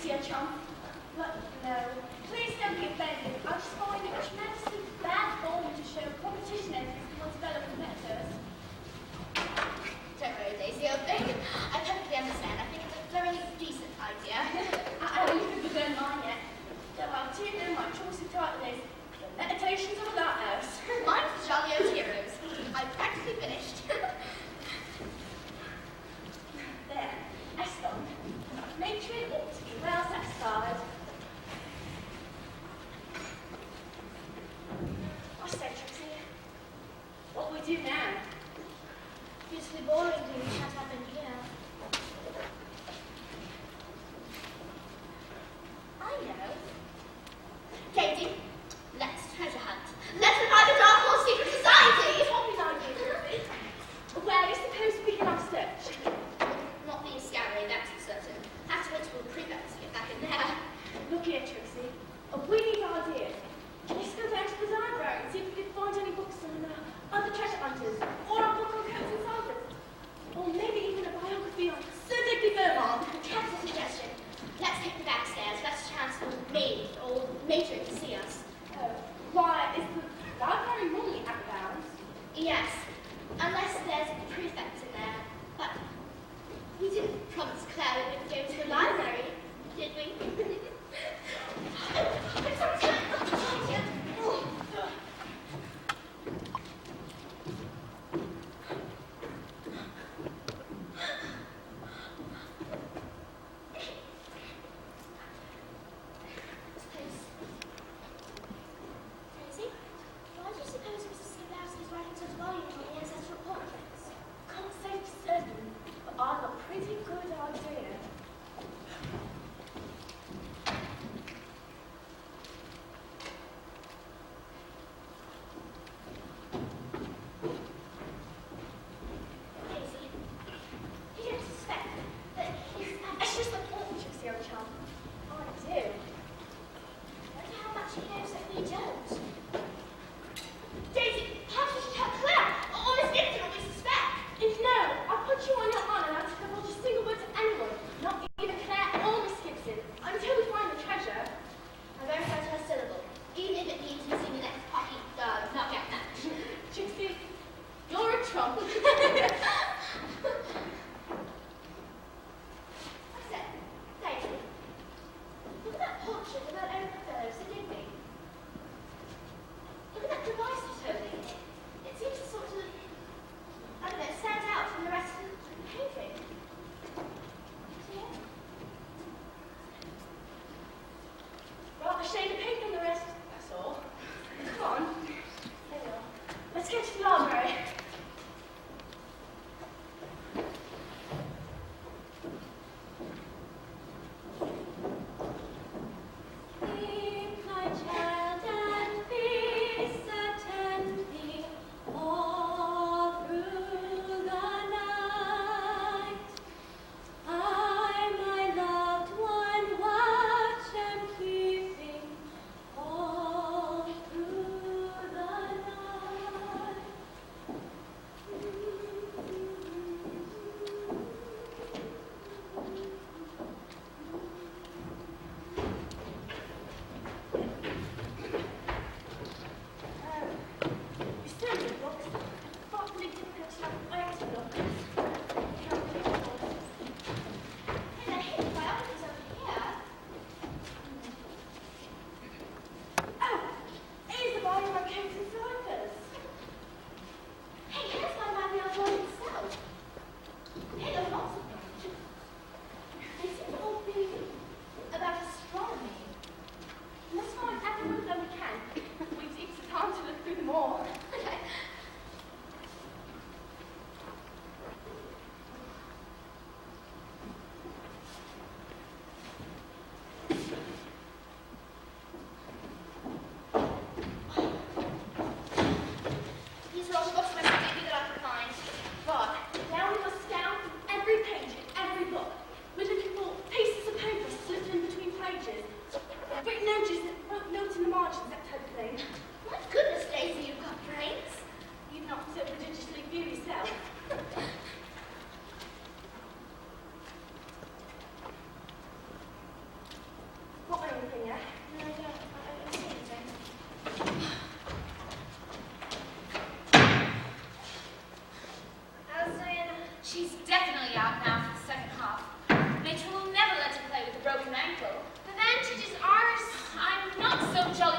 see a chump. But no, please don't be offended. I just find it tremendously bad form to show competition ethics towards fellow competitors. Don't worry, Daisy, old thing. I perfectly understand. I think it's a very decent idea. I haven't even begun mine yet. Though I'll tell you my choice of title is The Meditations of a Lighthouse. Mine's The Jolly Old Heroes. I've practically finished. There, I stopped. Matron ought to be well satisfied. I say, Trixie, what we do now? Beautifully boring things can't happen here. I know. Katie, let's treasure hunt. Let's revive the Dark Horse Secret Society! What would I do, Trixie? Where is supposed to begin our search? Not the Escalade, that's for certain. Have to wait till the prefects get back in there. Look here, Trixie. We need ideas. Let's go down to the library and see if we can find any books on other treasure hunters, or a book on cats and tigers, or maybe even a biography on Sir Digby Beaumont. Capital suggestion. Let's take the back stairs. Best chance for maid or matron to see us. Why, is the library normally out of bounds? Yes, unless there's a prefect in there. But we didn't promise Claire we would go to the library, did we?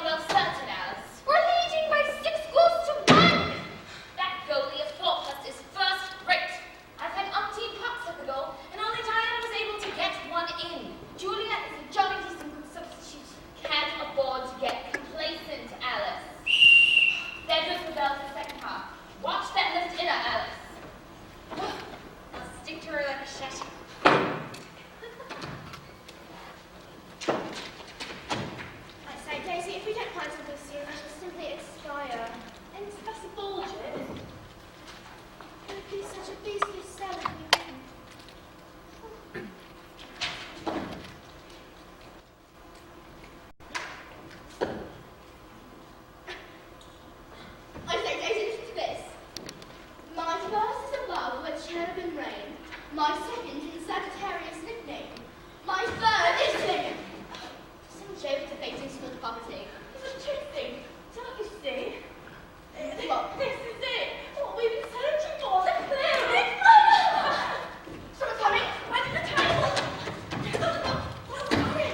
jolly well certain, Alice. We're leading by 6 goals to 1. That goalie of Thorpest is first rate. I've had umpteen pucks at the goal, and only Diana was able to get one in. Julia is a jolly decent good substitute. Can't afford to get complacent, Alice. There goes the bell for the second half. Watch that left inner, Alice. I'll stick to her like a shutter. I say, Daisy, if we don't find something soon, I shall simply expire. And that's a bullshit. It would be such a beastly sell if we didn't. I say, Daisy, listen to this. My first is above where cherubim reign. My second in Sagittarius nickname. My third is in... Some joke debating school property. It's a true thing. Don't you see? What? This is it. What we've been searching for. The clue. Someone's coming. Right at the table. Well, hurry.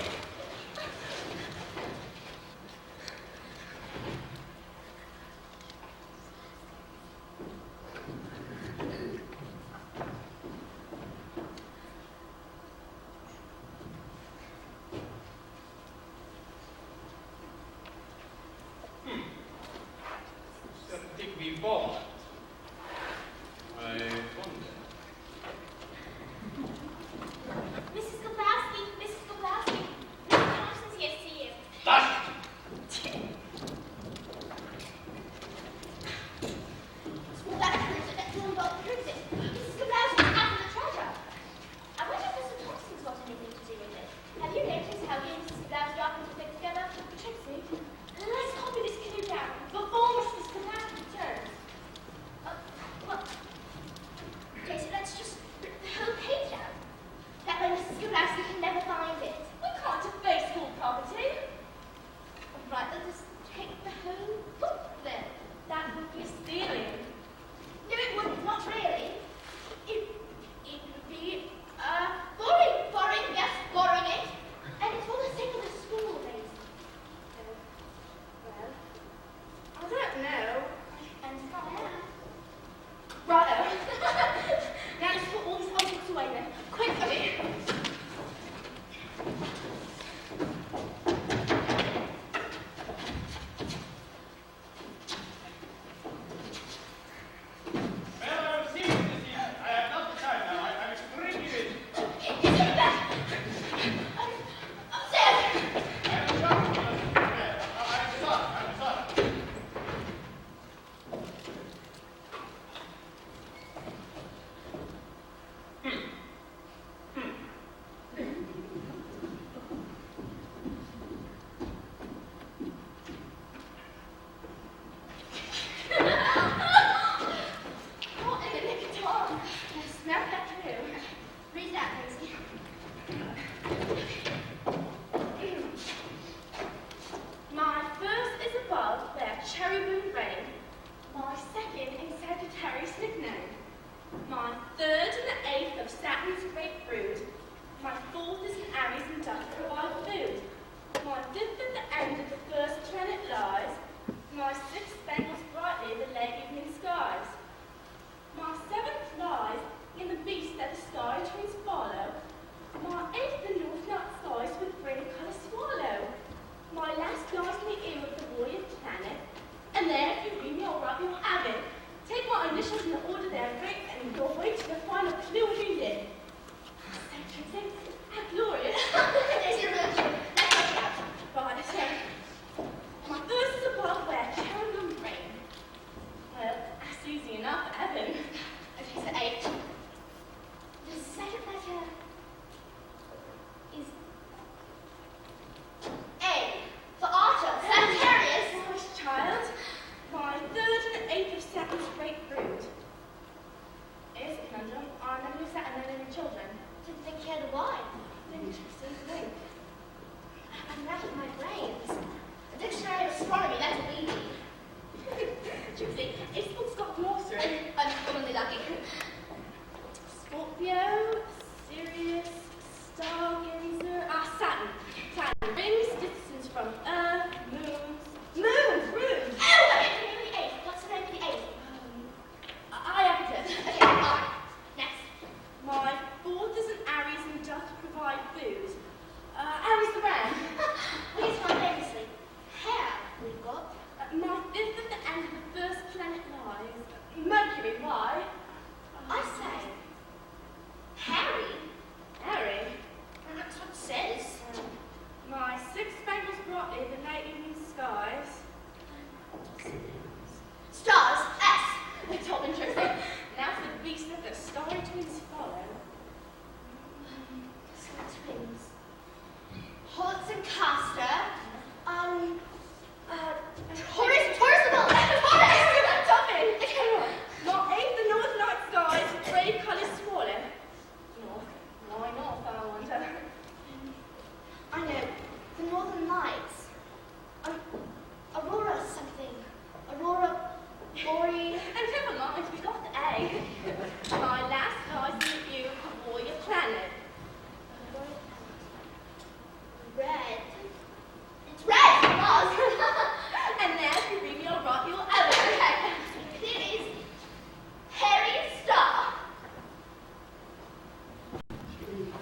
Something we bought. I wonder. Mrs. Kowalski, Mrs. Kowalski. Mr. Thompson's here to see you. That Well, that proves it. That Cornwall proves it. Mrs. Kowalski after the treasure. I wonder if Mr. Thompson's got anything to do with it. Have you noticed how he and Mrs. Kowalski often stick together? Trixie, let's copy this clue down before Mrs. Kowalski returns. Well, okay, so let's just rip the whole page out. That way Mrs. Kowalski can never find it. We can't debase school property. Right, then just take the whole book then. That would be stealing. No, it wouldn't, not really. It would be, borrowing, yes, borrowing it. And it's for the sake of the school, Daisy. Well, I don't know. And it's not there. Righto. Now let's put all these objects away then. Quickly. well, I will see you this evening. I have not the time now. I'm extremely busy. Is it there? Upstairs! I'm sorry. I'm sorry. What in the nick of time? Smell that too. Read that, Daisy. My first is above where cherubim reign. My second in Sagittarius nickname. My third and the eighth of Saturn's great brood. My fourth is in Aries and doth provide food. My fifth at the end of the first planet lies. My sixth spangles brightly the late evening skies. My seventh lies in the beast that the sky twins follow. My eighth the north night skies with brain colour swallow. My last lies in the ear of the warrior planet. And there, if you read me all right, you'll have it. Take my initials in the order they're great, and you'll wait to the final clue needed. Trixie, how glorious. Daisy, really true. Let's take it out. Right, so, my first is above where cherubim reign. Well, that's easy enough, Evan. Okay, so 8. The second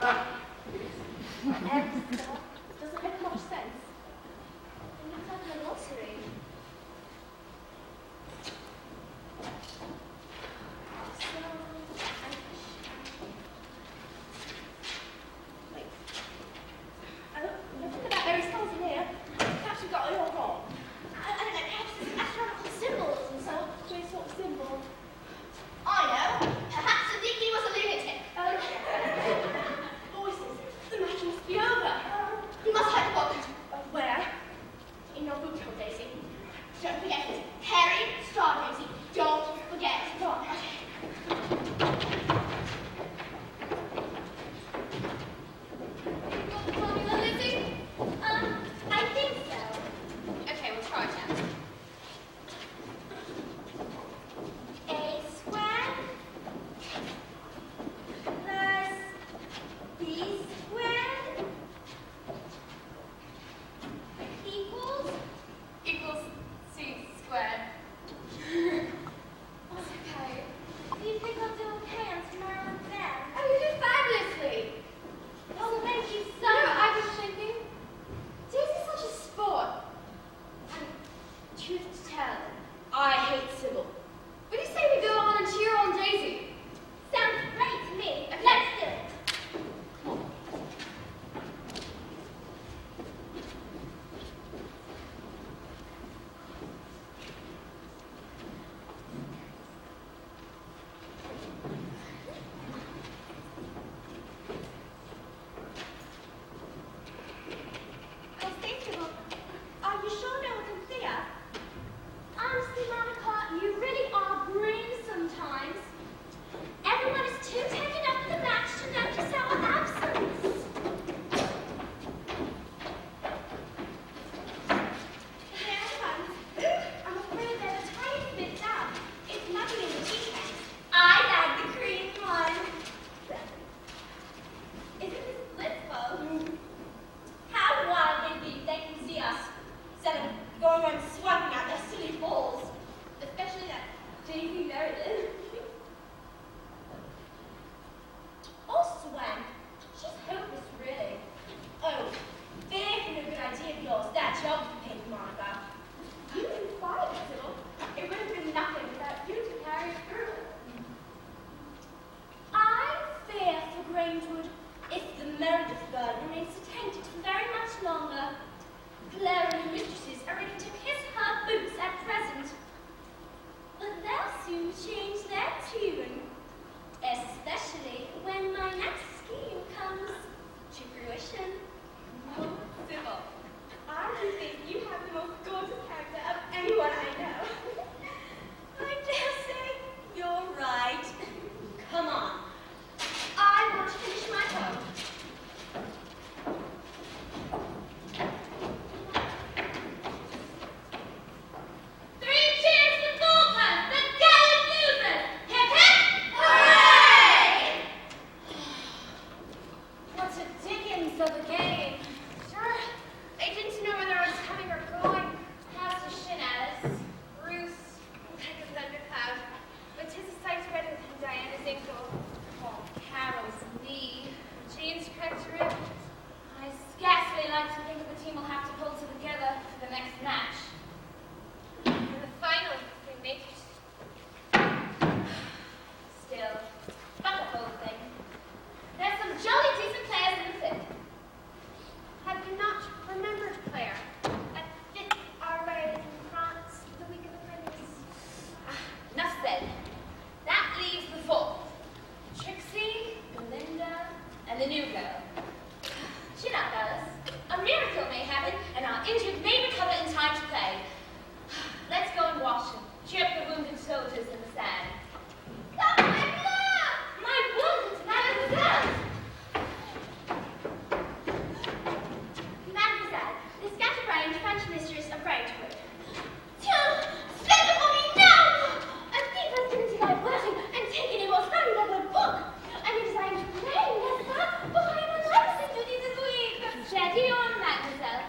Doesn't make much sense. And it's like a nursery. Wait. Look at that very stars in here. Perhaps we got it all wrong. I don't know, perhaps it's astronomical symbols and so. Weird sort of symbol. I know. Perhaps the Dicky was a lunatic. Voices. The match must be over. You must hide the book. Where? In your boot, Daisy. Don't forget it. Harry, Star Daisy. Don't forget. Right. You got the formula, Lizzie? I think so. Okay, we'll try it out. A square plus B squared equals. Equals C squared. Okay. Do you think I'll do okay on tomorrow's exam? Oh, you did fabulously. Oh, thank you so No, much. I was thinking, Daisy's such a sport. And truth to tell, I hate Sybil. What do you say we go on and cheer on Daisy? sounds great to me. Let's do it. I was thinking, are you sure no one can see us? Honestly, Monica, you really are green sometimes. Everyone is too taken up with the match to notice our absence. Here it comes. I'm afraid they're the tiniest bit down. It's nothing in the tea cans. I like the green one. Isn't this blissful? How wild they'd be if they can see us, instead of going around swiping out their silly balls. Especially that Daisy Meredith. Or Swan. She's hopeless, really. Oh, very good idea of yours, that geography paper, Monica. You inspired us, Sybil. It would have been nothing without you to carry it through. I fear for Grangewood, if the Meredith bird remains tainted for very much longer. Claire and her mistresses are ready to kiss her boots at present. But they'll soon change their tune, especially when my next scheme comes to fruition. Oh, Sybil, I do think you have the most gorgeous character of anyone I know. I dare say you're right. Come on. I want to finish my poem. Three cheers for Thornton, the gallant losers! Hip hip! Hooray! What a dickens of a game. Sure, I didn't know whether I was coming or going. How's the shin, Alice? Bruce, like a thundercloud. But 'tis a sight redder than Diana's ankle. Oh, Carol's knee. Jane's cracked rib. I scarcely like to think of the team will have to pull together for the next match. In the final, we make it. Still, fuck the whole thing. There's some jolly decent players in the fifth. Have you not remembered, Claire? At fifth our raid in France the week of the Christmas. Enough said. That leaves the fourth. Trixie, Belinda, and the new girl. Chin up, Alice. A miracle may happen, and our injured may recover in time to play. Let's go and wash and cheer up the wounded soldiers in the sand. Come, Belinda! My wounded mademoiselle! Mademoiselle, the scatterbrained French mistress of Grangewood. Tiens, split it for me now! A thief has been into my blessing and taken a most valuable book. And it is I am praying, n'est-ce pas, for I am a license to this week. Steady on, mademoiselle.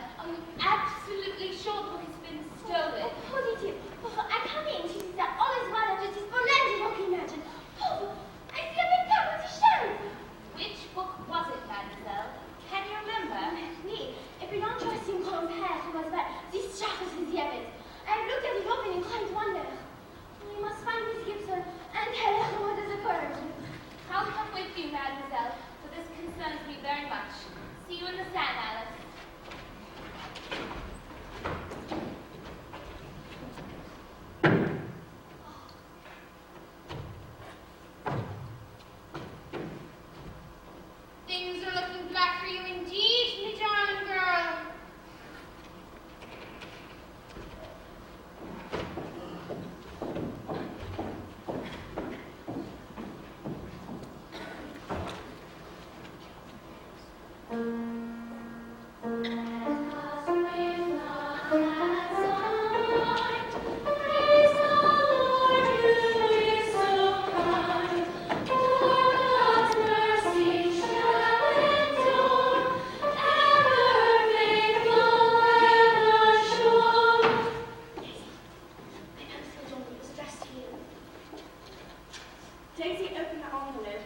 Daisy opened the envelope,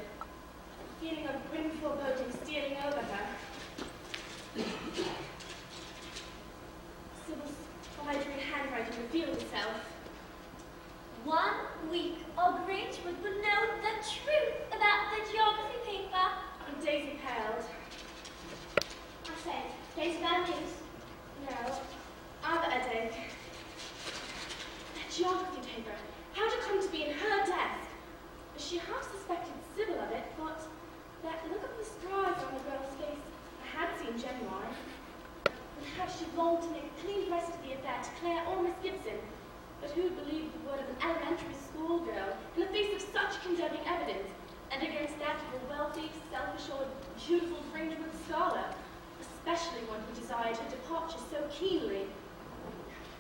a feeling of grim foreboding stealing over her. Sybil's spidery handwriting revealed itself. 1 week or Grinch would know the truth about the geography paper. And Daisy paled. I said, Daisy Belkins. No, other headache. That geography paper. How did it come to be in her desk? She half suspected Sybil of it, but that look of surprise on the girl's face had seemed genuine. And how she longed to make a clean breast of the affair to Claire or Miss Gibson. But who would believe the word of an elementary school girl in the face of such condemning evidence, and against that of a wealthy, self-assured, beautiful Grangewood scholar, especially one who desired her departure so keenly?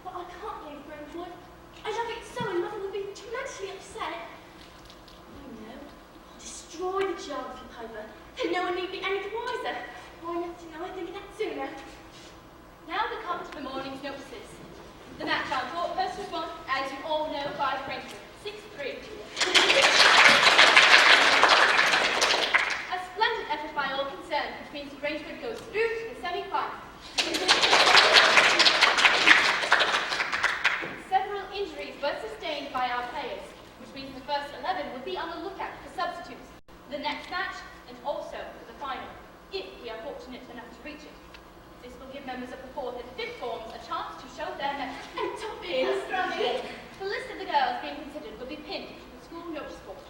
But I can't leave Grangewood. I love it so, and Mother would be tremendously upset. Destroy the geography paper, and no one need be any the wiser. Why not to know I think of that sooner. Now we come to the morning's notices. The match on Thorpehurst was won, as you all know, by Brentford, 6-3. A splendid effort by all concerned, which means Brentford goes through to the semi-final. Several injuries were sustained by our players, which means the first 11 would be on the lookout for substitutes. The next match, and also for the final, if we are fortunate enough to reach it. This will give members of the 4th and 5th forms a chance to show their mettle. And top is The list of the girls being considered will be pinned to the school notice board.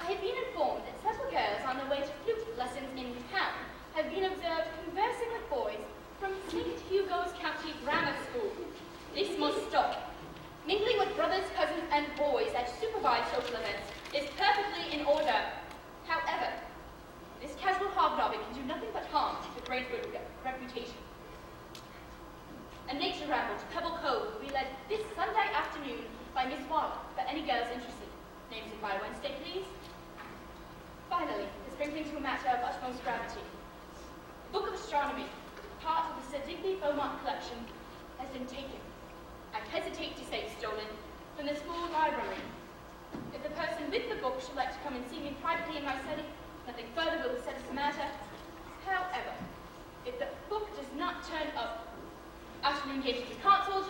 I have been informed that several girls on their way to flute lessons in town have been observed conversing with boys from St. Hugo's County Grammar School. This must stop. Mingling with brothers, cousins, and boys at supervised social events is perfectly in order. However, this casual hobnobbing can do nothing but harm to the Grangewood reputation. A nature ramble to Pebble Cove will be led this Sunday afternoon by Miss Waller for any girls interested. Names in by Wednesday, please. Finally, this brings me to a matter of utmost gravity. The Book of Astronomy, part of the Sir Digby Beaumont collection, has been taken. I hesitate to say stolen, from the school library. If the person with the book should like to come and see me privately in my study, nothing further will settle the matter. However, if the book does not turn up, afternoon games will be cancelled,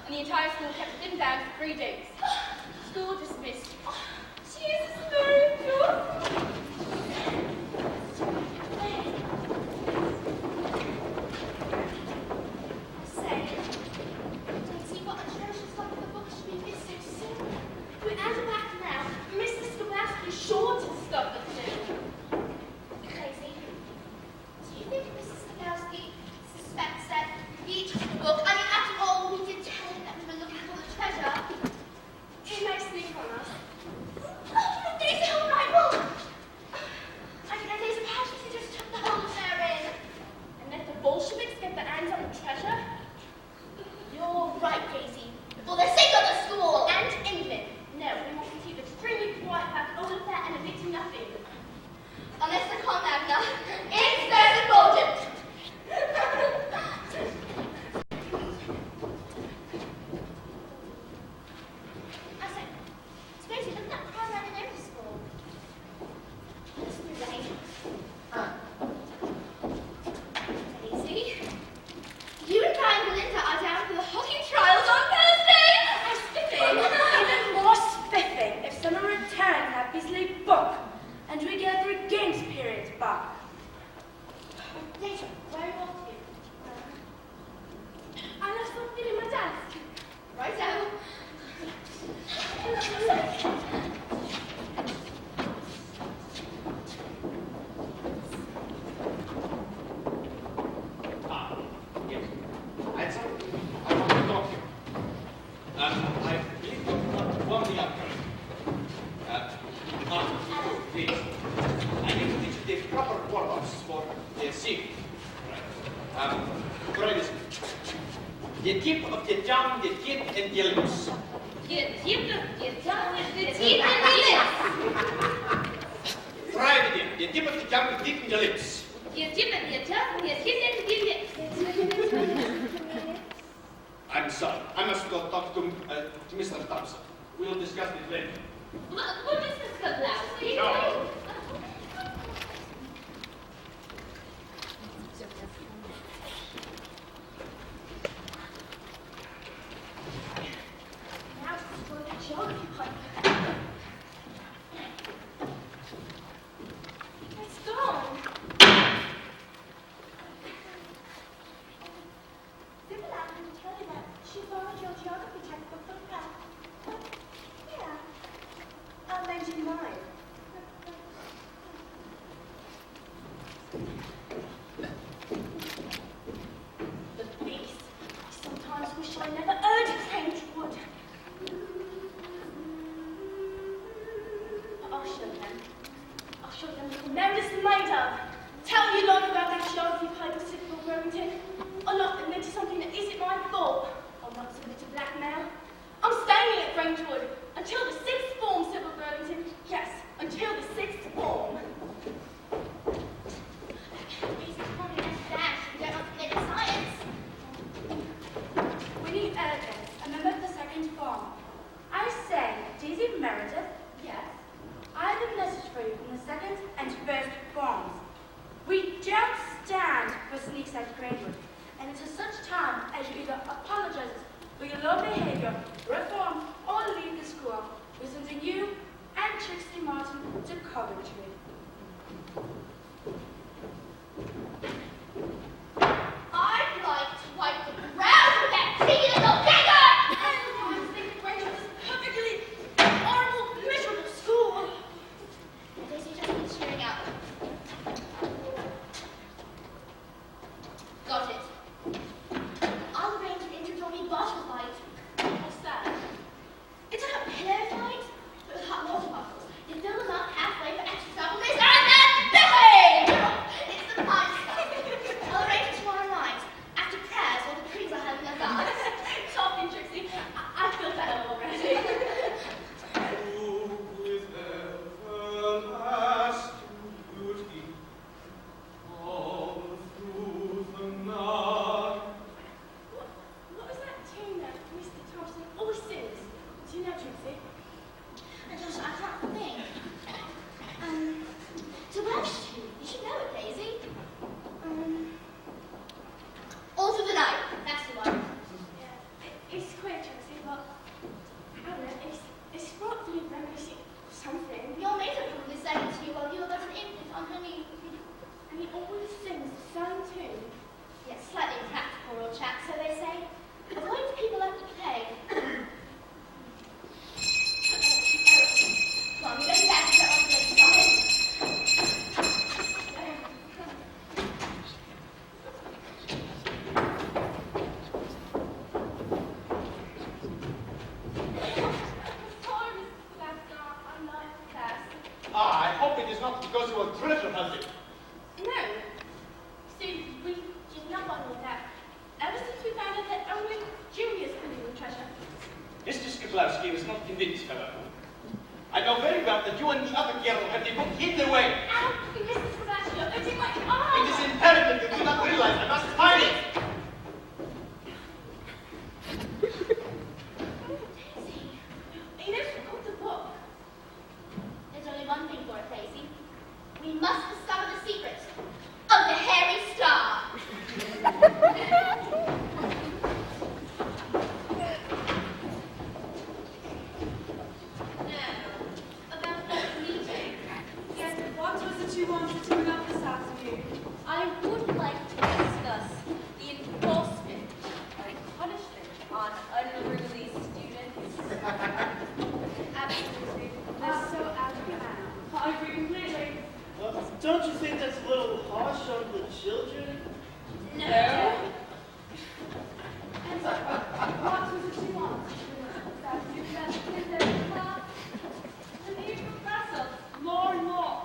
and the entire school kept within bounds for 3 days. School dismissed. Jesus, Mary, We're out of back now. Mr. Scholastic is sure to stop us soon. Daisy, do you think Mrs. Skowski suspects that he took the book? I mean, after all, we did tell him that we were looking for the treasure. course for the sea. Try this. The tip of the tongue, the tip, and the lips. The tip of the tongue, the tip, and the lips. Try it again. The tip of the tongue, the tip, and the lips. The tip of the tongue, the tip, and the lips. I'm sorry. I must go talk to Mr. Thompson. We'll discuss this later. Well, Mr. Scoblowski. No. Now to explore the geography pipe. It's gone. Sybil asked me to tell you that she borrowed your geography textbook from her. Yeah. I'll lend you mine. The beast. I sometimes wish I never earned a French wood. But I'll show them. I'll show them what Meredith's made of. Tell you lot about that geography paper sitting on Remington. A lot that led to something that isn't my fault. I'll not submit to blackmail. I'm staying at Frenchwood until the 6th form, Sybil Burlington. Yes, until the 6th form. He's telling us that we don't have to make science. We need elegance, a member of the 2nd form. I say, Daisy Meredith. Yes. I have a message for you from the 2nd and 1st forms. We don't stand for sneaks at Greenwood, and until such time as you either apologize for your low behavior, reform, or leave the school, we send you and Trixie Martin to Coventry. I'd like to wipe the ground with that cheeky little digger! I think Greenwood is a perfectly horrible, miserable school. Daisy just needs cheering up. Got it. I'll arrange an introductory bottle fight. What's that? It's like a pillow fight, but with hot water bottles. You fill them up halfway for extra trouble, and then behave! It's the fine stuff. I'll arrange it tomorrow night, after prayers while the trees are having a dance. Talking, Trixie. I feel better already. Who with everlasting beauty, all through the night. What was that tune that Mr. Thompson always sings? Do you know, Trixie? I can't think. It's a Welsh tune. You should know it, Daisy. All through the night. That's the one. Yeah, it's queer, Trixie, but I don't know, it's frightfully reminiscent of something. Your mate will probably sang it to you while you were but an infant on her knee. And he always sings the same tune. Yes, slightly impractical, old chap, so they say. Avoid the people at the play. Come on, we're going back to get on the next side. Sorry, Mrs. Glasgow, I'm not fast. I hope it is not because you are treasure hunting. No. See, we did not want all that. Ever since we found out that only juniors can do the treasure. Mr. Skiplowski was not convinced, however. I know very well that you and the other girl have the book hidden away. Ow! Mrs. Sebastian, it's in my It arm! is imperative you do not realize I must find it. You never forgot the book. There's only one thing for it, Daisy. We must discover the secret of the hairy star. About that meeting. Yes, what was it you wanted to bring up this afternoon? I would like to discuss the enforcement of punishment on unruly students. Absolutely. That's so out of hand. I agree completely. Don't you think that's a little harsh on the children? No. And so, what was it you wanted? That you got in the class? The new professor. More and more.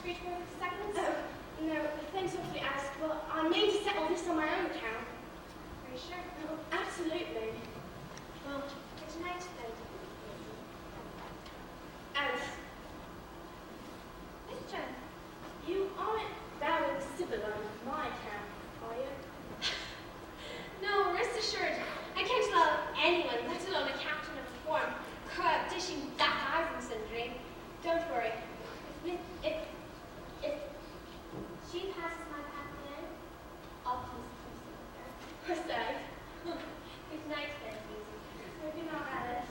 free to go for seconds? Oh, no, thanks awfully, Alice, but I need to settle this on my own account. Are you sure? Oh, absolutely. Well, good night then. Alice. Miss Jen. You aren't bowing civil on my account, are you? No, rest assured, I can't allow anyone, let alone a captain of the form, crab dishing black eyes and sundry. Don't worry. If she passes my path again, I'll please What's that? Good night, then, Susie. Maybe not, Alice.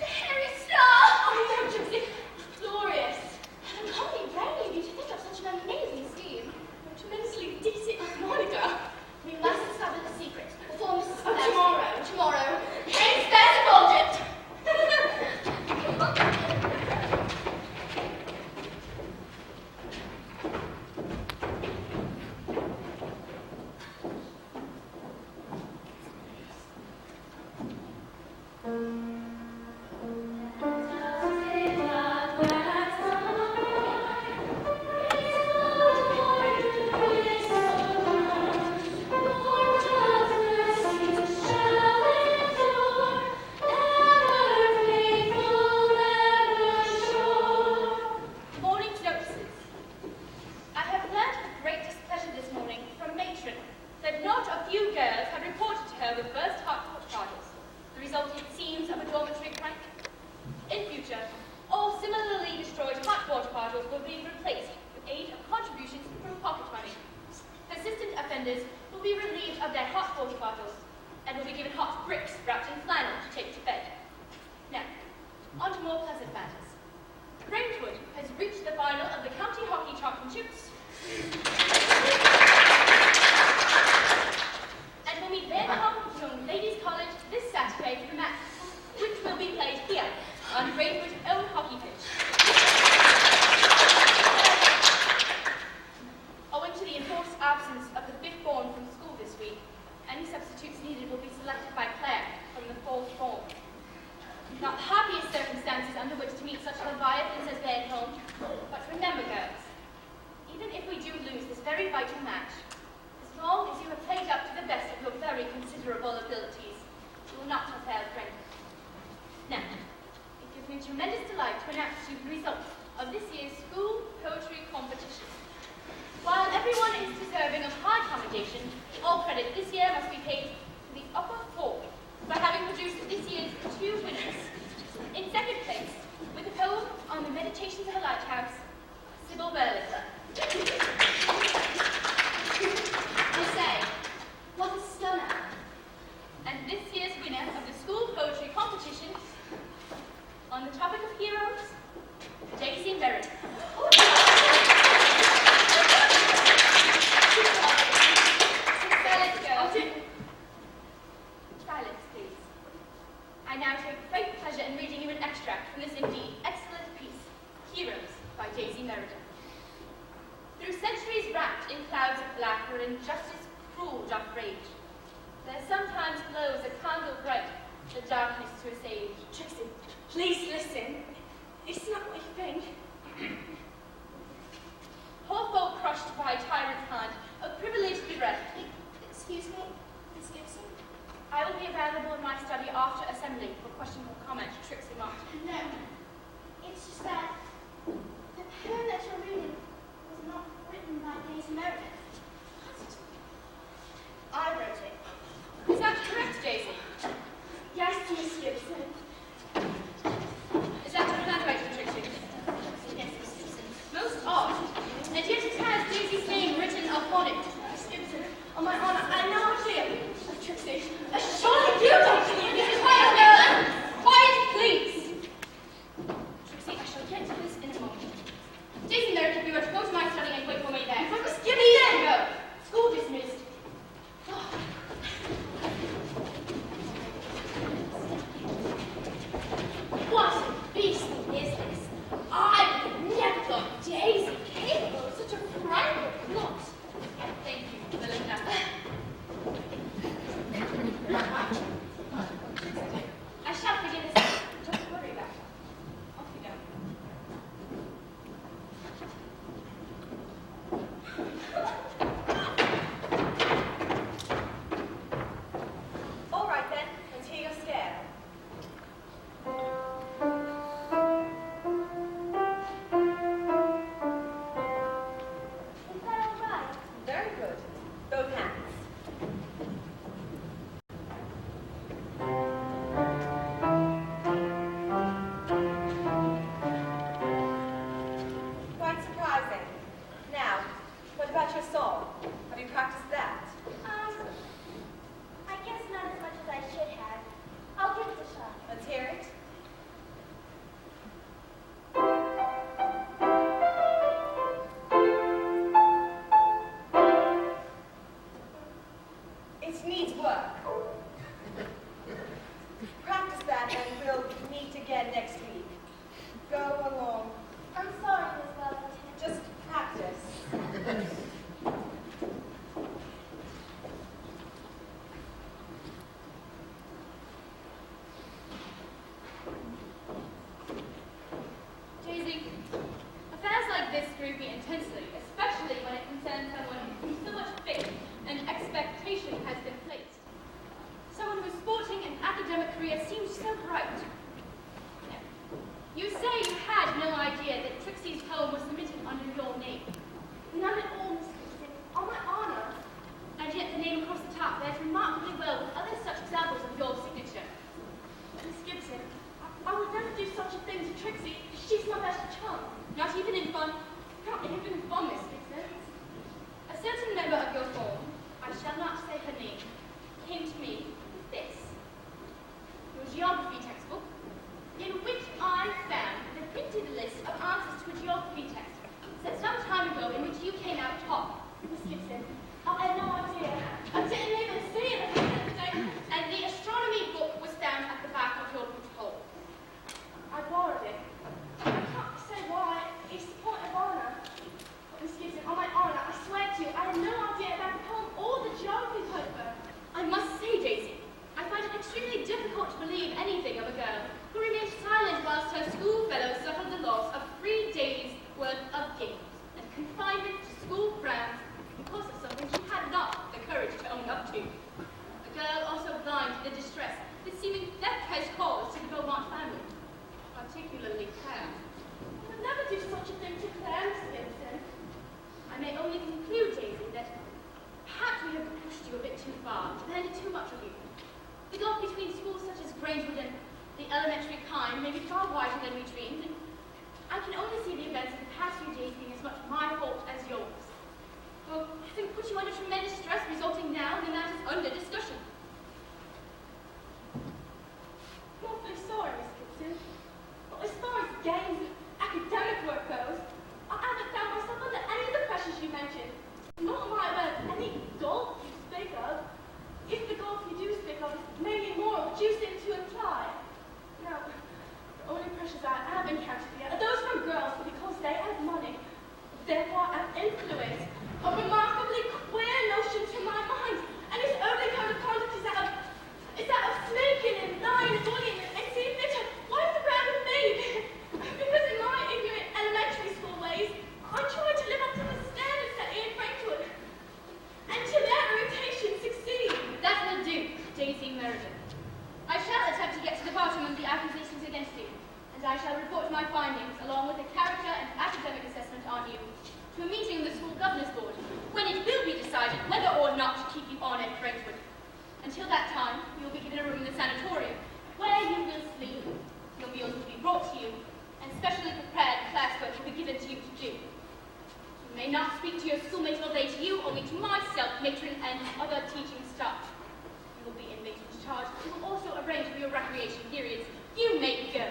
Harry, stop! Oh, no, Josie. Glorious. I'm only begging you to think of such an amazing scheme. You're tremendously decent, Monica. We must discover the secret before Mrs. Oh, Lassie- tomorrow. Tomorrow. Harry, spare the budget! Morning's notices. I have learnt with great displeasure this morning from matron that not a few girls had reported to her with burst hot water bottles, the result, it seems, of a dormitory prank. In future, all similarly destroyed hot water bottles will be replaced with aid of contributions from pocket money. Persistent offenders will be relieved of their hot water bottles and will be given hot bricks wrapped in flannel to take to bed. Now, on to more pleasant matters. Brentwood has reached the final of the County Hockey Championships and will meet their Calhoun Ladies College this Saturday for the match, which will be played here on Brentwood's own hockey pitch. Owing to the enforced absence of the fifth form from school this week, any substitutes needed will be selected by Claire from the fourth form. Not the happiest circumstances under which to meet such leviathans as they at home, but remember, girls, even if we do lose this very vital match, as long as you have played up to the best of your very considerable abilities, you will not have failed Brentwood. Now, it gives me tremendous delight to announce to you the results of this year's school poetry competition. While everyone is deserving of high commendation, all credit this year must be paid to the upper four for having produced this year's two winners. In second place, with a poem on the Meditations of a Lighthouse, Sybil Berlinger. I say, what a stunner. And this year's winner of the school poetry competition, on the topic of heroes, Daisy Merritt. Silence, girls. Silence, please. I now take great pleasure in reading you an extract from this indeed excellent piece, Heroes by Daisy Meredith. Through centuries wrapped in clouds of black where injustice cruel doth rage, there sometimes glows a candle bright, the darkness to assuage. Trixie, please listen. It's not what you think. Poor folk crushed by a tyrant's hand, of privilege bereft. Excuse me? Excuse me? I will be available in my study after assembly for question or comment, Trixie Martin. No. It's just that the poem that you're reading was not written by Daisy Meredith. I wrote it. Is that correct, Daisy? Yes, Miss Gibson. Is that your handwriting, Trixie? Yes, Miss Gibson. Most odd. And yet it has Daisy's name written upon it. Miss Gibson, on my honor, I know clear. Trixie, surely you don't believe Mrs. it. Quiet, girl! Quiet! again next week. Go along. I'm sorry, Miss Wellington. Just practice. Daisy, affairs like this grieve me intensely, especially when it concerns someone in whom so much faith and expectation has been placed. Someone whose sporting and academic career seems so bright. You say you had no idea that Trixie's poem was submitted under your name. None at all, Miss Gibson. On my honor. And yet the name across the top bears remarkably well with other such examples of your signature. Miss Gibson, I would never do such a thing to Trixie. She's my best chum. Not even in fun. Not even fun, Miss Gibson. A certain member of your form, I shall not say her name, came to me with this. Your geography textbook, in which I found the printed list of answers to a geography test set some time ago in which you came out top. Miss Gibson, I had no idea. I didn't even see it the other day. And the astronomy book was found at the back of your boot hole. I borrowed it. I can't say why. It's the point of honor. But Miss Gibson, on my honor, I swear to you, I had no idea about the poem or the geography paper. I must say, Daisy, I find it extremely difficult to believe anything of a girl who remained silent whilst her schoolfellows suffered the loss of 3 days' worth of games and confinement to school grounds because of something she had not the courage to own up to. A girl also blind to the distress that seeming theft has caused to the Beaumont family, particularly Claire. I would never do such a thing to Claire, Miss Gibson. I may only conclude, Daisy, that perhaps we have pushed you a bit too far, demanded too much of you. The gulf between schools such as Grangewood and the elementary kind may be far wider than we dreamed, and I can only see the events of the past few days being as much my fault as yours. For having put you under tremendous stress resulting now in the matters under discussion. I'm awfully sorry, Miss Gibson. But as far as games and academic work goes, I haven't found myself under any of the pressures you mentioned. Nor am I aware of any golf you speak of. If the golf you do speak of is mainly more what you seem to imply. Now, the only pressures I have encountered yet are those from girls who, because they have money, therefore have influence, a remarkably queer notion to my mind, and its only code of conduct is that of sneaking and lying and bullying and seeing fit to wipe the ground with me. Because in my ignorant elementary school ways, I tried to live up to the standards set in Brentwood, and to their irritation succeed. That will do, Daisy Meredith. I shall attempt to get to the bottom of the accusations against you, and I shall report my findings, along with a character and academic assessment on you, to a meeting of the school governor's board, when it will be decided whether or not to keep you on at Brentwood. Until that time, you will be given a room in the sanatorium, where you will sleep. Your meals will be brought to you, and specially prepared classwork will be given to you to do. You may not speak to your schoolmates all day to you, only to myself, matron, and other teaching staff. You will be in matron's charge. We will also arrange for your recreation periods. You may go.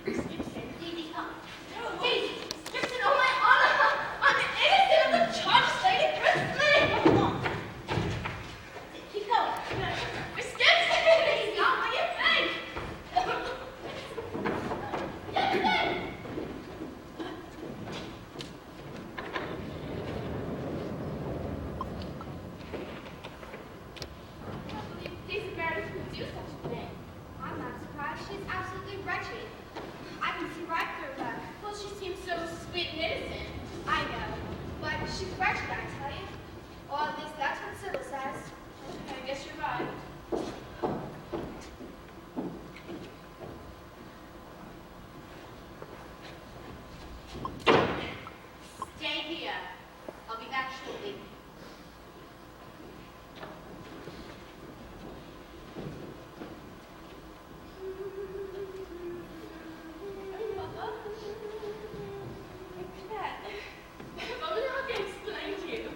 Miss Gibson, Daisy, come. no, Daisy, Gibson, on my honor, I'm innocent of the charge stated against me. Keep going. Miss Gibson, it's not what you think. Gibson! I can't believe Daisy Meredith would do such a thing. I'm not surprised. She's absolutely wretched. I can see right through her. Well, she seems so sweet and innocent. I know, but she's wretched, I tell you. Or at least that's what Sybil says. I guess you're right. Stay here. I'll be back shortly. Mother, Claire, if only I can explain to you.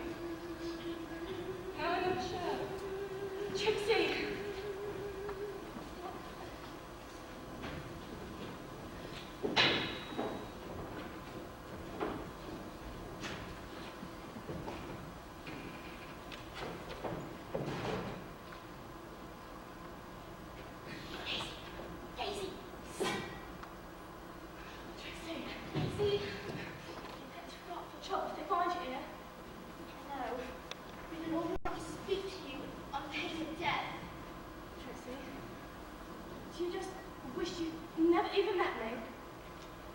How in a show. Trixie, even met me.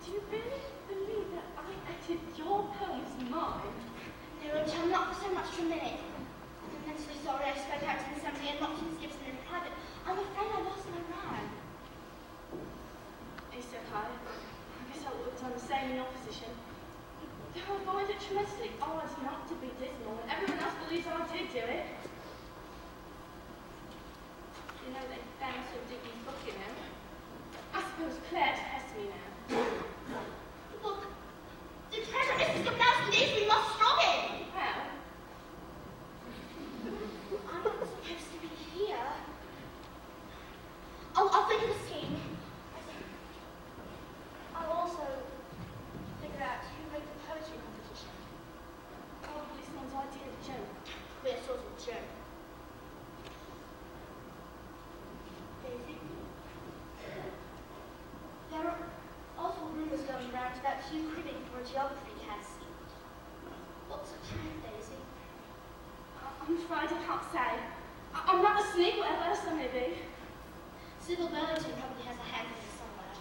Do you really believe that I acted your poem as mine? No, I'm not for so much for a minute. I'm immensely sorry I spoke out to the assembly and not to Miss Gibson in private. I'm afraid I lost my man. He said hi. I guess I would have done the same in your position. Though I find it tremendously odd not to be dismal when everyone else believes I did do it. You know they found Sir Digby's book in him. I suppose Claire tests me now. Look, the treasure is some thousand days we must stop it. How? I'm not supposed to be here. I'll think of a scheme. I'll also figure out who made the poetry competition. Probably someone's idea of a joke. Queer sort of joke. Daisy? There are awful rumours going around about you cribbing for a geography test. What's the truth, Daisy? I'm afraid I can't say. I'm not a sneak, whatever else I may be. Sybil Burlington probably has a hand in this somewhere.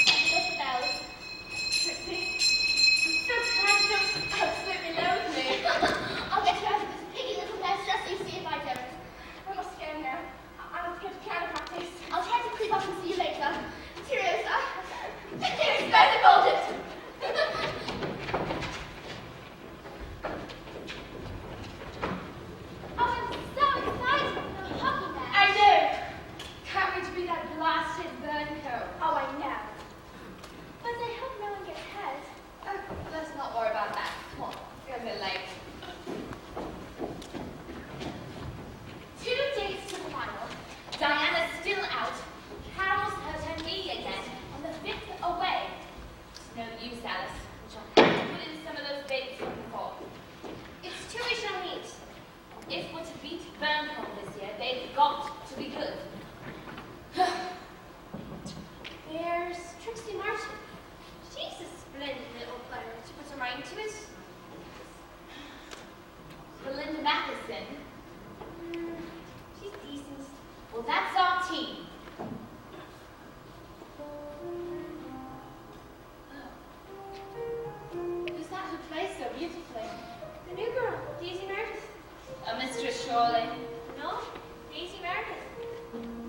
There's the bells. Trixie, I'm so glad you don't absolutely loathe me. I'll get you out of this piggy little mess just so you see if I don't. I must go now. I have to go to piano practice. I'll try to creep up and see you later. Cheerio, sir. Cheers, guys, I called it. Oh, I'm so excited for the hockey match. I do. Can't wait to be that blasted burncoat. Oh, I know. But I hope no one gets hurt. Let's not worry about that. Come on, it's a bit late. 2 days to the final. Diana's still out. Carol's hurt her knee again on the 5th away. It's no use, Alice. Which I'll have to put in some of those baits from before. It's 2 we shall meet. If we're to beat Burncombe this year, they've got to be good. There's Trixie Martin. She's a splendid little player. She puts her mind to it. Belinda Matheson. She's decent. Well, that's our team. Who's that who plays so beautifully? The new girl, Daisy Meredith. Mistress Shirley. No, Daisy Meredith.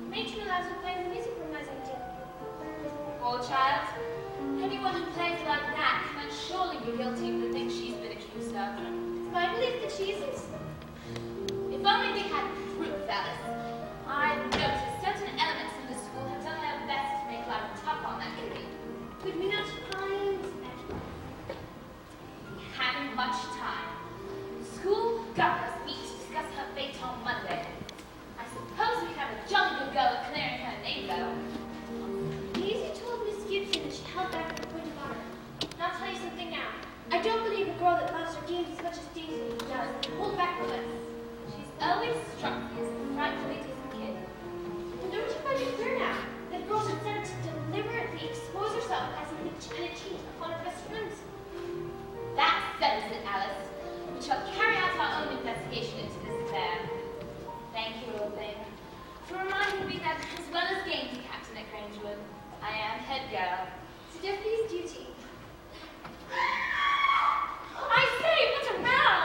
Matron allows her to play the music room as I do. Poor child. Anyone who plays like that can surely be guilty of the things she's been accused of. It's my belief that she isn't. If only we had proof, Alice. I've noticed certain elements in the school have done their best to make life tough on that lady. Could we not find We haven't much time. School governors meet to discuss her fate on Monday. I suppose we have a jolly good go at clearing her name, though. Daisy told Miss Gibson that she held back her point of honor. And I'll tell you something now. I don't believe a girl that loves her games as much as Daisy does hold back the list. She's always struck me as a frightfully decent kid. And don't you find it clear now that a girl should set to deliberately expose herself as a witch and a cheat upon her best friends? That settles it, Alice. We shall carry out our own investigation into this affair. Thank you, old thing, for reminding me that as well as games captain at Grangewood, I am head girl. It's a deputy's duty. I say, what a row!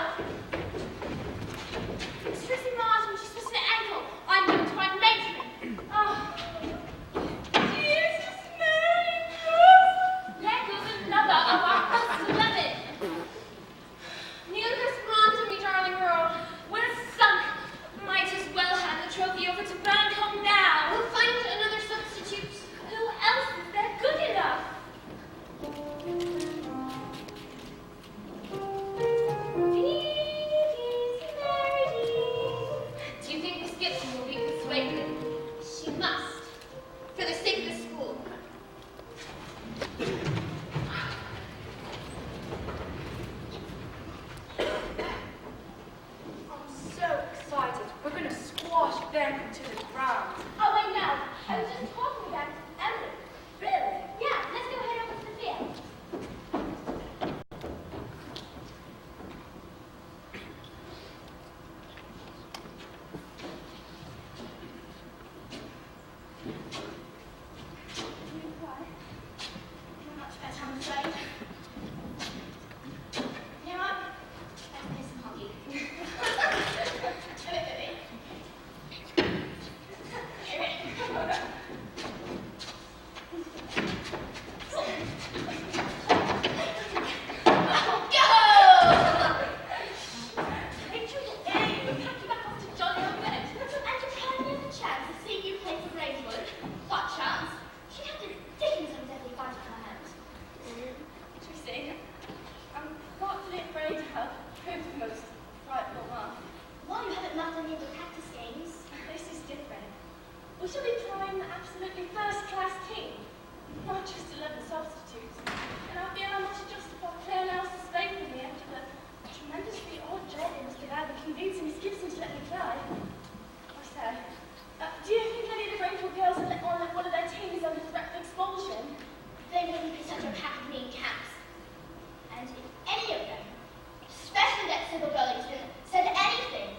It's Trixie Martin. She's twisted an ankle. I'm going to find Matron. Oh. Jesus, Mary, There goes another of our hosts of lemon. Neither respond to me, darling girl. We're sunk. Might as well hand the trophy over to Burncombe now. We'll find another substitute. Who else is there good enough? We shall be trying the absolutely first-class team, not just 11 substitutes. And I feel I must justify Claire Nelson's faith in me after the tremendously odd job it must have had in convincing Miss Gibson to let me play. I say, do you think any of the Greenfield girls on one of their teams is under threat of expulsion? They wouldn't be such a pack of mean cats. And if any of them, especially that Sybil Burlington, said anything,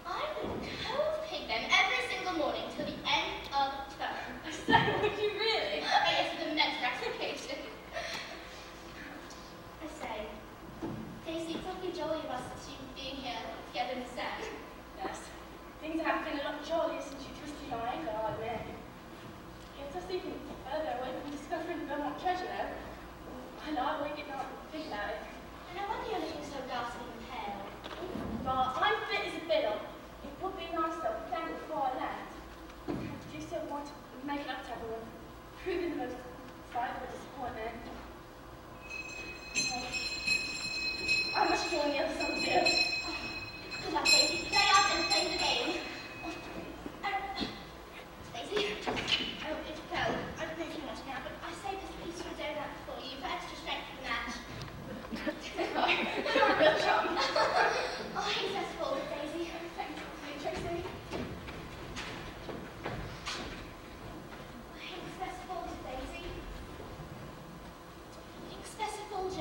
I would cold pig them every single morning till the end of term. I say, would you really? Yes, for the next gratification. I say, Daisy, it's awfully jolly of us two being here together in the sand. Yes. Things have been a lot jollier since you twisted your ankle, I admit. Gets us even further away from discovering the Belmont treasure, though. I lie awake at night and think about it. And I wonder you're looking so ghastly and pale. But I'm fit as a fiddle. It would be nice though to thank before I left. Do you still want to make it up to everyone? Proving the most frightful disappointment. I must join the other side of the field. Good luck, Daisy. Play out and play the game. Daisy? Oh, it's Pearl. I don't know if you want to now, but I saved this piece from donut for you for extra strength for the match. You're a real chum. Oh, he's best forward, Daisy. Thank you, Tracy. Hinks best forward, Daisy. Hinks best forward.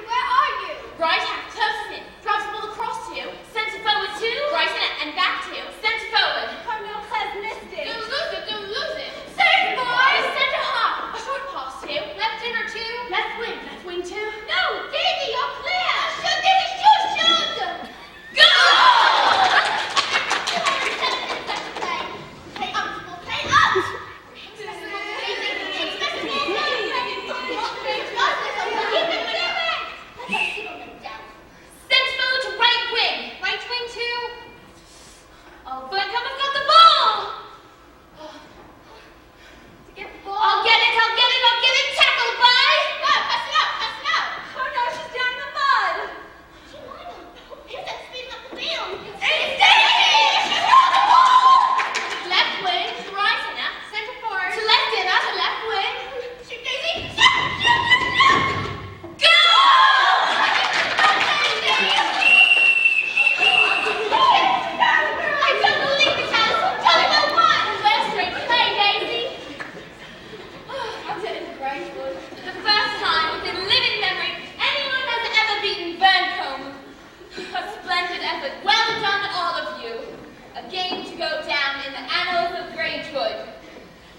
Where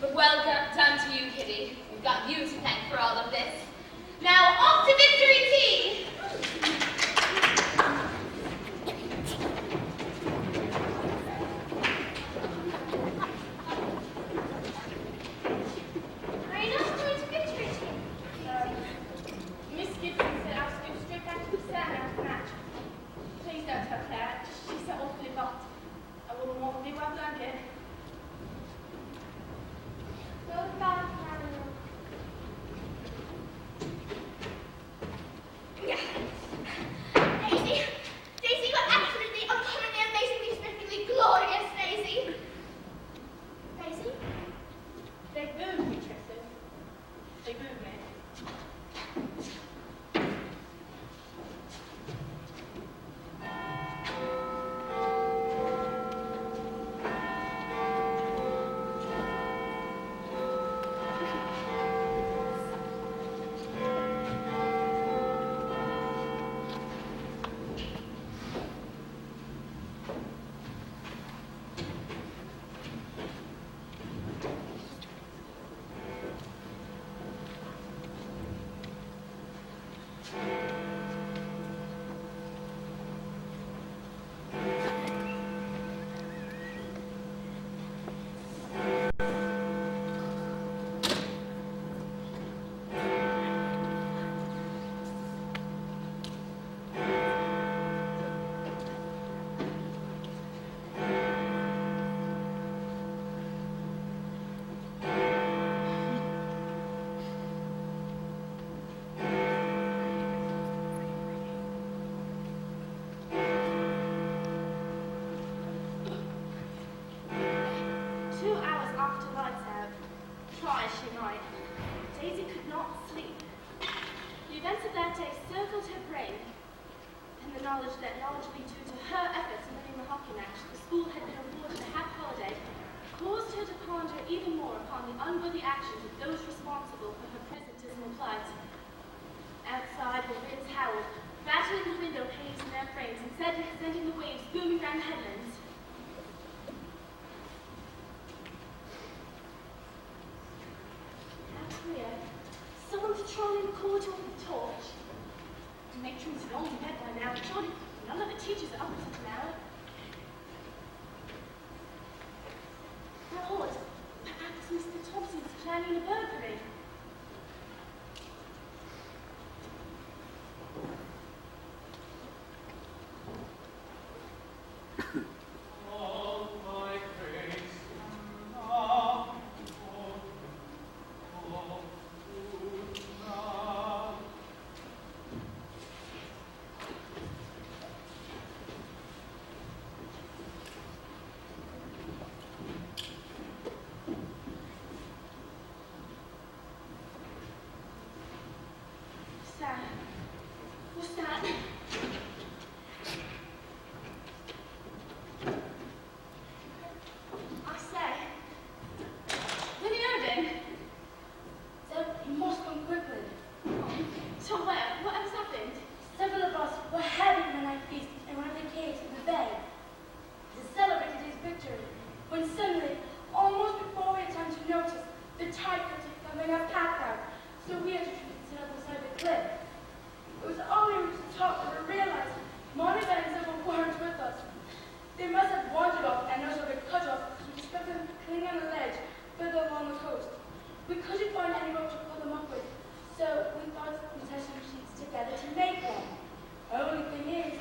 But well done to you, Kitty. We've got you to thank for all of this. Now off to victory tea! Are you not going to victory tea? Miss Gibson said I was to go straight back to the stand after the match. Please don't tell Claire. She's so awfully hot. I wouldn't want to be one blanket. Go back, Calhoun. Daisy! Daisy, you are absolutely, uncommonly, amazingly, significantly glorious, Daisy! Daisy? They booed me, Tristan. They booed me. After lights out, try as she might, Daisy could not sleep. The events of that day circled her brain, and the knowledge that largely due to her efforts in winning the hockey match, the school had been awarded a half holiday, caused her to ponder even more upon the unworthy actions of those responsible for her present dismal plight. Outside, the winds howled, battering the window panes in their frames and sending the waves booming round the headlands. Someone patrolling the corridor with a torch. The matron's long in bed by now. Surely none of the teachers are up at such an hour. Lord, perhaps Mr. Thompson's planning a burglary. What's that? I say, Lily Odin? So you must come quickly. To where? What has happened? Several of us were having a night feast in one of the caves in the bay to celebrate his victory, when suddenly, almost before we had time to notice, the tide kept coming our path out, so we had to sit up beside the cliff. It was only when we talked that we realized Monica and several weren't with us. They must have wandered off and us had been cut off because we expected them to cling on a ledge further along the coast. We couldn't find any rope to pull them up with, so we thought we'd tie some sheets together to make one. The only thing is,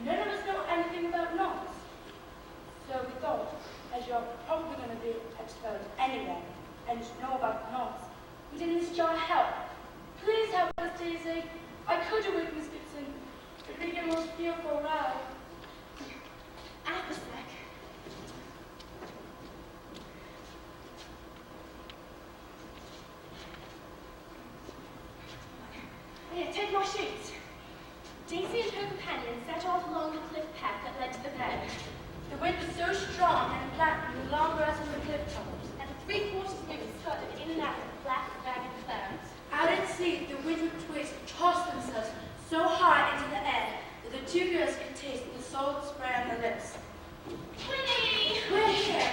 none of us know anything about knots. So we thought, as you're probably going to be expelled anyway, and you know about knots, we didn't need your help. Please help us, Daisy. I could have with Miss Gibson. It would be the most fearful row. At the sec. Here, take my sheets. Daisy and her companions set off along the cliff path that led to the bed. The wind was so strong and flattened the long grass on the cliff tops. And the three-quarters moon scudded in and out of the black, ragged clouds. Out at sea, the widgewood twigs tossed themselves so high into the air that the two girls could taste the salt spray on their lips. Winnie! We're here.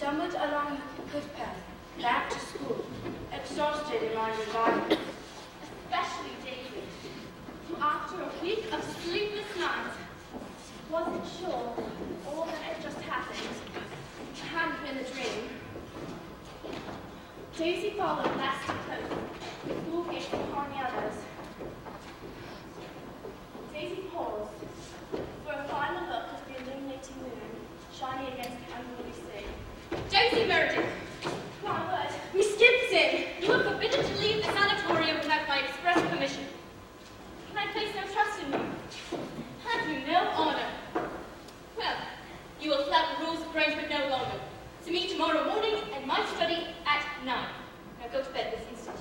stumbled along the footpath back to school, exhausted in my environment. Especially David, who after a week of sleepless nights wasn't sure all that had just happened hadn't been a dream. Daisy followed Lassie close, with full gaze upon the others. Daisy paused for a final look at the illuminating moon shining against the unruly sea. Daisy Meredith, My word, we skipped it! you are forbidden to leave the sanatorium without my express permission. Can I place no trust in you? Have you no honor? Well, you will flout the rules of arrangement no longer. To me tomorrow morning and my study at 9. Now go to bed this instant.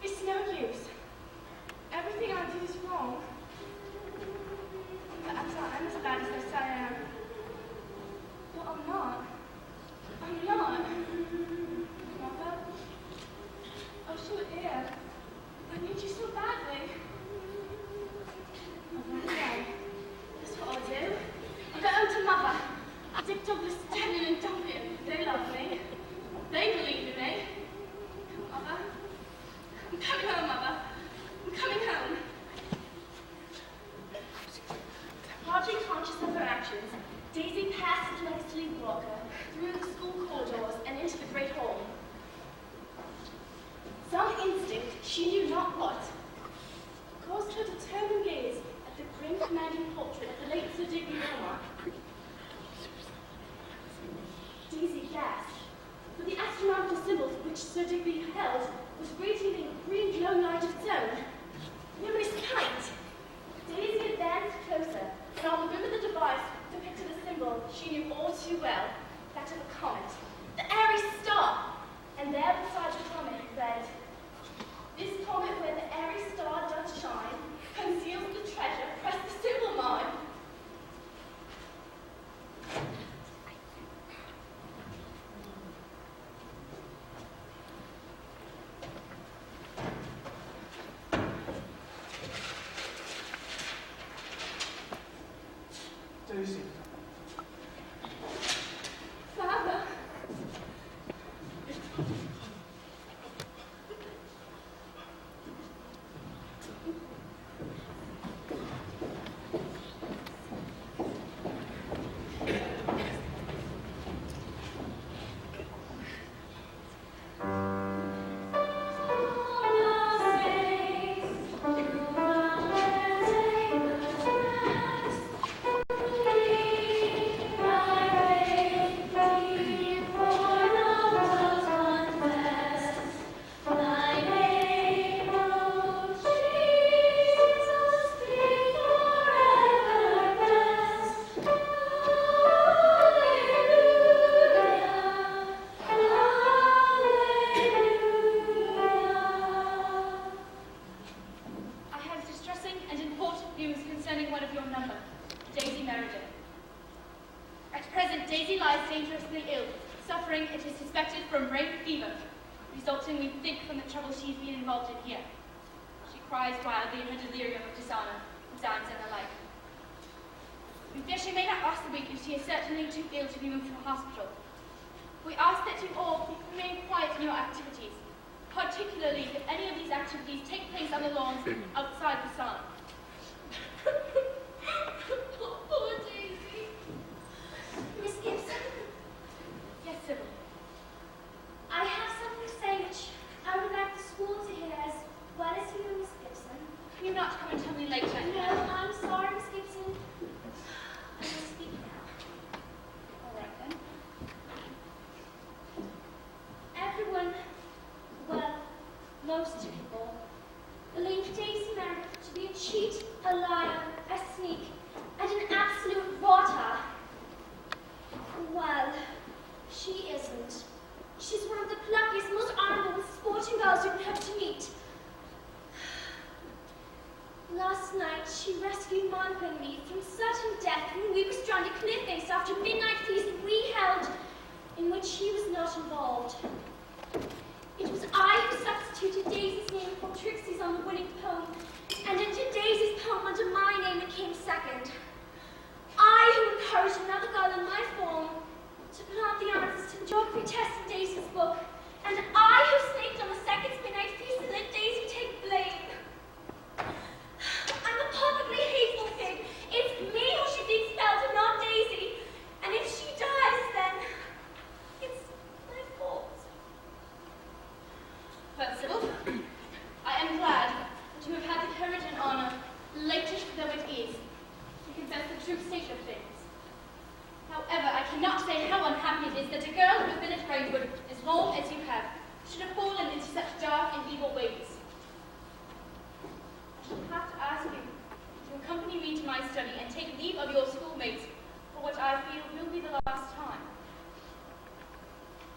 It's no use. Everything I do is wrong. Perhaps I am as bad as they say I am. But I'm not. I'm not. Mother? Oh, sure, dear. I need you so badly. Okay. That's what I'll do. I'll go home to Mother. Dick Douglas, Denon and Duncan. They love me. They believe in me. Mother? I'm coming home, Mother. I'm coming home. Hardly conscious of her actions, Daisy passed like a sleepwalker through the school corridors and into the great hall. Some instinct, she knew not what, caused her to turn her gaze at the grim commanding portrait of the late Sir Digby Wilmot. Daisy gasped, for the astronomical symbol which Sir Digby held was radiating a green glow light of its own. Luminous kite! Daisy advanced closer, and on the rim of the device depicted a symbol she knew all too well, that of a comet, the Aries star. And there beside the comet read, "This comet where the Aries star doth shine, conceals the treasure, press the symbol mine." Daisy. Father. resulting, we think, from the trouble she's been involved in here. She cries wildly in her delirium of dishonor, exams and the like. We fear she may not last the week, and she is certainly too ill to be moved to a hospital. We ask that you all remain quiet in your activities, particularly if any of these activities take place on the lawns outside the sun. Poor Daisy. Miss Gibson? Yes, Sybil. I have something to say which I would like the school to hear as well as you, Miss Gibson. Can you not come and tell me later? No, I'm sorry, Miss Gibson. I will speak now. All right, then. Everyone, well, most people, believe Daisy Meredith to be a cheat, a liar, a sneak, and an absolute rotter. Well, she isn't. She's one of the pluckiest, most honorable, sporting girls you could hope to meet. night, she rescued Monica and me from certain death when we were stranded cliff-face after a midnight feast we held, in which she was not involved. It was I who substituted Daisy's name for Trixie's on the winning poem, and entered Daisy's poem under my name that came second. I who encouraged another girl in my form to plant the answers to the geography test in Daisy's book, and I who snaked on the second midnight feast and let Daisy take blame. I'm a perfectly hateful pig. It's me who should be expelled and not Daisy. And if she dies, then it's my fault. But Sybil, I am glad that you have had the courage and honor, latest though it is, to confess the true state of things. However, I cannot say how unhappy it is that a girl who has been at Braidwood as long as you have should have fallen into such dark and evil ways. I shall have to ask you to accompany me to my study and take leave of your schoolmates for what I feel will be the last time.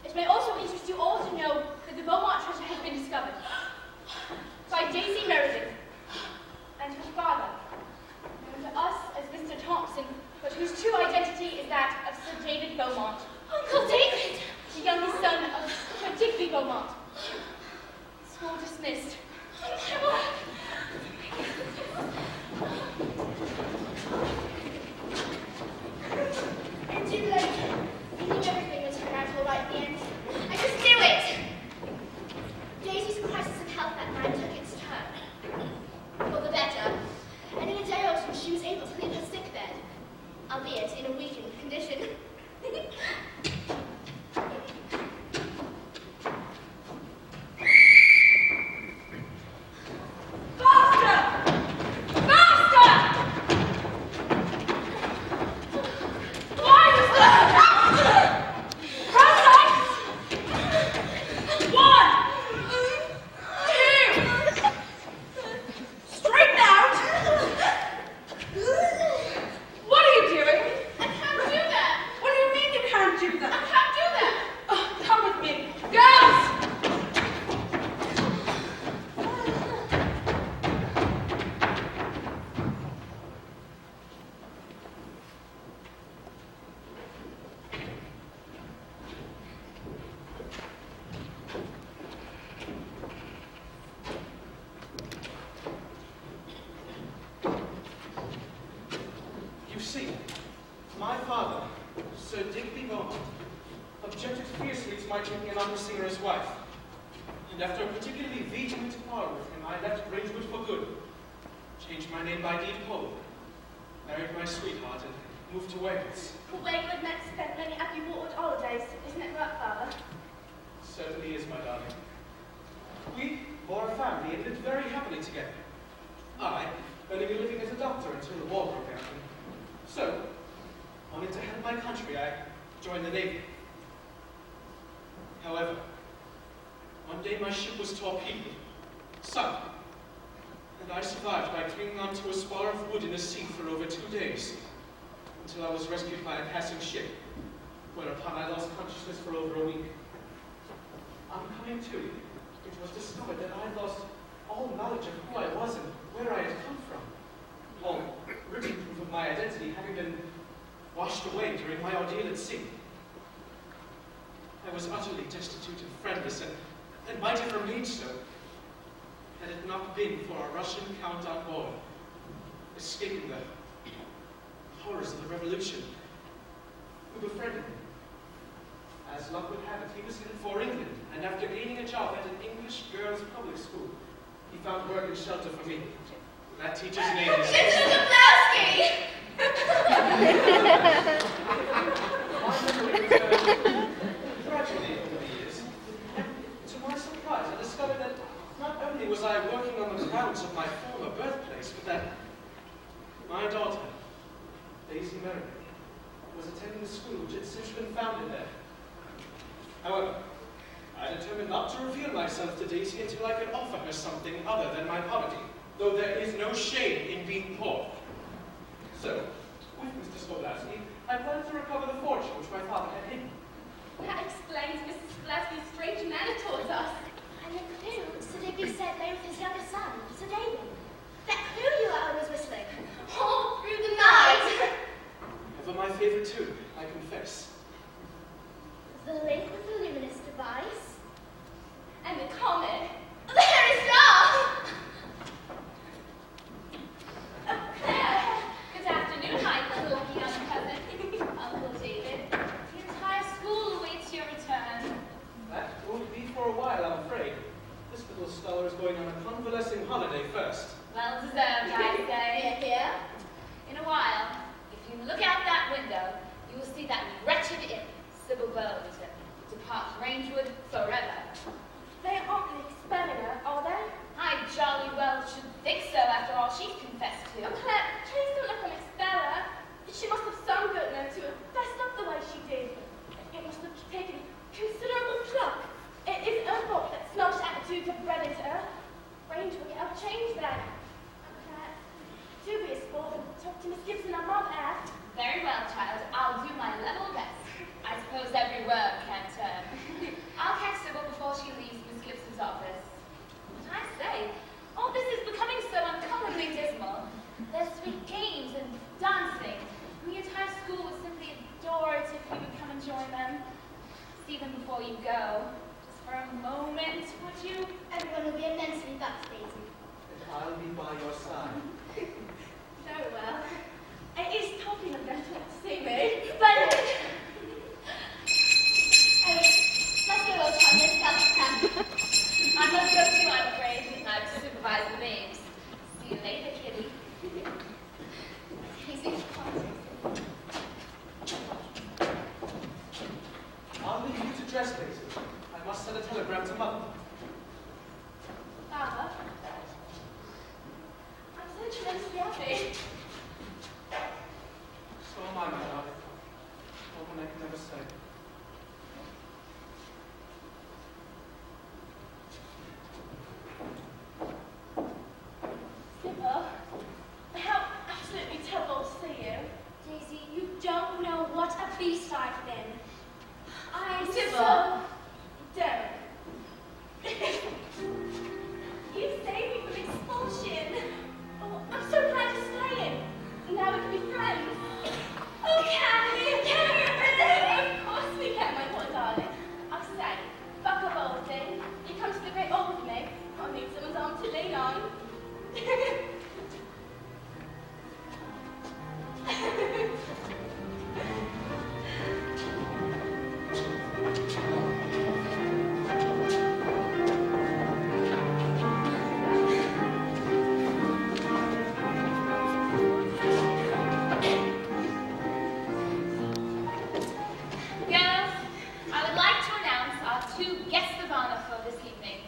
It may also interest you all to know that the Beaumont treasure has been discovered by Daisy Meredith and her father, known to us as Mr. Thompson, but whose true identity is that of Sir David Beaumont. Uncle David! The youngest son of Sir Digby Beaumont. School dismissed. My work! It's too late. I knew everything would turn out all right in the end. I just knew it! Daisy's crisis of health that night took its turn. For the better. And in a day or two, she was able to leave her sick bed, albeit in a weakened condition. You see, my father, Sir Digby Beaumont, objected fiercely to my taking an opera singer as wife. And after a particularly vehement quarrel with him, I left Braidwood for good, changed my name by deed poll, married my sweetheart, and moved to Wales. For Wakewood meant to spend many happy watered holidays, isn't it right, Father? Certainly is, my darling. We bore a family and lived very happily together. I, only living as a doctor until the war broke out. So, wanting to help my country, I joined the Navy. However, one day my ship was torpedoed, sunk, and I survived by clinging onto a spar of wood in the sea for over 2 days, until I was rescued by a passing ship, whereupon I lost consciousness for over a week. On coming to, it was discovered that I had lost all knowledge of who I was and where I had come from. All written proof of my identity having been washed away during my ordeal at sea. I was utterly destitute and friendless, and might have remained so, had it not been for a Russian count on board, escaping the horrors of the revolution, who befriended me. As luck would have it, he was headed for England, and after gaining a job at an English girls' public school, he found work and shelter for me. That teacher's name is... Mr. Zablowski! Gradually over the years, and to my surprise, I discovered that not only was I working on the grounds of my former birthplace, but that my daughter, Daisy Meredith, was attending the school which had since been founded there. However, I determined not to reveal myself to Daisy until I could offer her something other than my poverty, though there is no shame in being poor. So, with Mr. Zablowski, I planned to recover the fortune which my father had hidden. That explains Mrs. Zablowski's strange manner towards us. And the clue Sir Digby said lay with his younger son, Sir David. That clue you were always whistling. going on a convalescing holiday first. Well deserved, I say. Here. In a while, if you look out that window, you will see that wretched imp, Sybil Burlington, depart Rangewood forever. They aren't expelling her, are they? I jolly well should think so after all she's confessed to. Oh, Claire, please don't let them expel her. She must have some good nerve to have fessed up the way she did. It must have taken considerable pluck. It is her fault that snobbish attitudes have bred into her. Range will get up change then. And Claire, do be a sport and talk to Miss Gibson and Mother. Very well, child. I'll do my level best. I suppose every word can turn. I'll catch Sybil before she leaves Miss Gibson's office. But I say, all this is becoming so uncommonly dismal. There's sweet games and dancing, and the entire school would simply adore it if you would come and join them. See them before you go. Just for a moment, would you? Everyone will be immensely vexed, Daisy. And I'll be by your side. Very well. It is talking of them to want to see me. Splendid! Let's go, old chum. Let's go. I must go too, I'm afraid. I have to supervise the names. See you later, kitty. Daisy, I'll leave you to dress, Daisy. I must send a telegram to Mother. Father, I'm so tremendously happy. So am I, my darling. More than I can ever say. Sybil, how absolutely terrible to see you. Daisy, you don't know what a beast I've been. Sybil, don't. You saved me from expulsion. Oh, I'm so glad you're staying. Now we can be friends. Oh, can we? Of course we can, my poor darling. I say, buck up, old thing. You come to the great hall with me. I'll need someone's arm to lean on. Girls, I would like to announce our two guests of honor for this evening.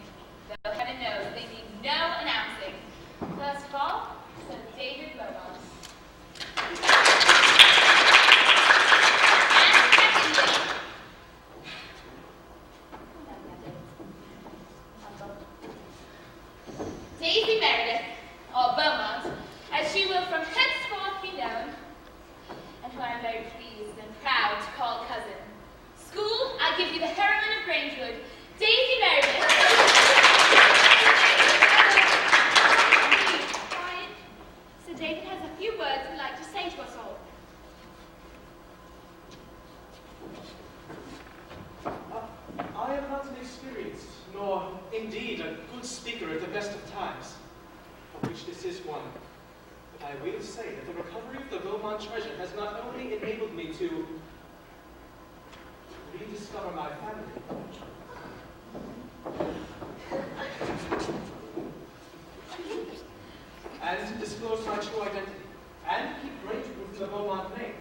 Though heaven knows they need no announcing. First of all, Sir David Beaumont. And secondly, Daisy Meredith, or Beaumont, as she will from henceforth be known, and who I am very pleased and proud to call cousin. School, I give you the heroine of Grangewood, Daisy Meredith. Quiet. Sir David has a few words he'd like to say to us all. I am not an experienced, nor indeed a good speaker at the best of times, of which this is one. But I will say that the recovery of the Beaumont treasure has not only enabled me to rediscover my family, and to disclose my true identity, and keep Rangewood from the Beaumont name,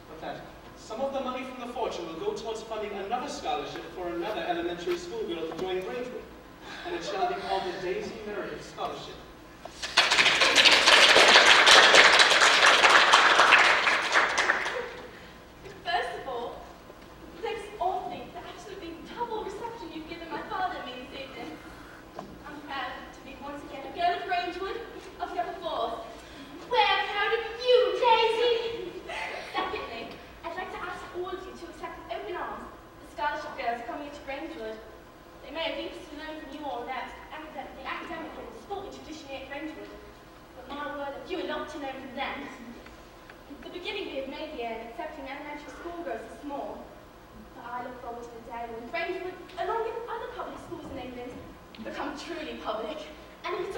but that some of the money from the fortune will go towards funding another scholarship for another elementary school girl to join Rangewood, and it shall be called the Daisy Meredith Scholarship. First of all, thanks awfully for the absolutely double reception you've given my father and me this evening. I'm proud to be once again a girl of Rangewood, of number 4. We're proud of you, Daisy! Secondly, I'd like to ask all of you to accept with open arms the scholarship girls coming into Rangewood. They may have interested to learn from you all about the academic and sporting tradition here at Rangewood, but my word, if you a lot to learn from them. The beginning we have made here in accepting elementary school girls is small, but I look forward to the day when Rangewood, along with other public schools in England, become truly public, and it's